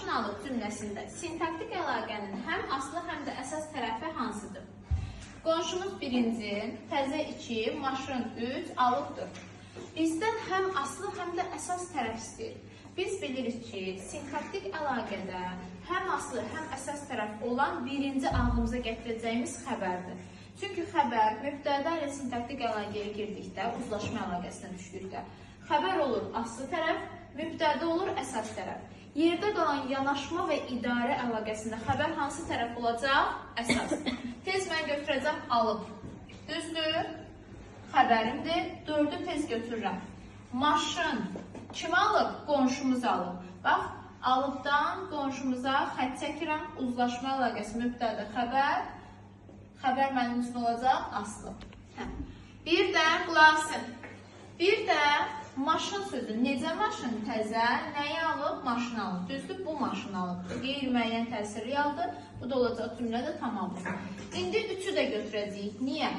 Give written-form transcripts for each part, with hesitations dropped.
maşın alıb cümləsində sintaktik əlaqənin həm aslı, həm də əsas tərəfi hansıdır? Qonşumuz 1-ci, təzə 2, maşın 3, alıbdır. Bizdən həm aslı, həm də əsas tərəf istəyir. Biz bilirik ki, sintaktik əlaqədə həm aslı, həm əsas tərəf olan birinci ağlımıza gətirəcəyimiz xəbərdir. Çünki xəbər mübtəda ilə sintaktik əlaqəyə girdikdə, uzlaşma əlaqəsinə düşdükdə xəbər olur aslı tərəf, mübtəda olur əsas tərəf. Yerdə qalan yanaşma və idarə əlaqəsində xəbər hansı tərəf olacaq? Əsas. Tez mən götürəcəm alıb. Düzdür? Xəbərimdir. 4-ü tez götürürəm. Maşın. Kim alıb? Qonşumuz alıb. Bax, alıbdan qonşumuza xətt çəkirəm. Uzlaşma əlaqəsi mübtəda xəbər. Xəbər mənim üçün olacaq aslı. Bir də qulaqsın. Bir də maşın sözü. Necə maşın? Təzə. Nəyi alıb? Maşını alıb. Düzdür? Bu maşını alıbdır. Qeyri-müəyyən təsirli aldı. Bu da olacaq cümlədə tamamdır. İndi 3-ü də götürəcəyik. Niyə?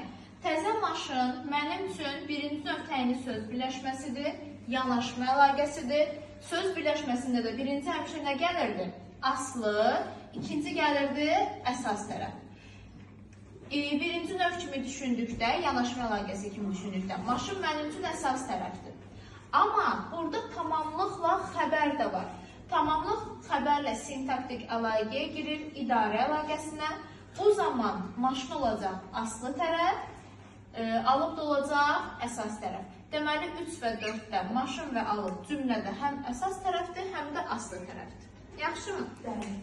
Təzə maşın mənim üçün birinci növ təyinli söz birləşməsidir. Yanaşma əlaqəsidir. Söz birləşməsində də birinci həmişə nə gəlirdi? Aslı. İkinci gəlirdi əsas tərəf. Birinci növ kimi düşündükdə, yanaşma əlaqəsi kimi düşündükdə, maşın mənim üçün əsas tərəfdir. Amma burada tamamlıqla xəbər də var. Tamamlıq xəbərlə sintaktik əlaqəyə girir, idarə əlaqəsinə. Bu zaman maşın olacaq aslı tərəf, alıb da olacaq əsas tərəf. Deməli, 3 və 4-də maşın və alıb cümlədə həm əsas tərəfdir, həm də aslı tərəfdir. Yaxşı mı? Bəli.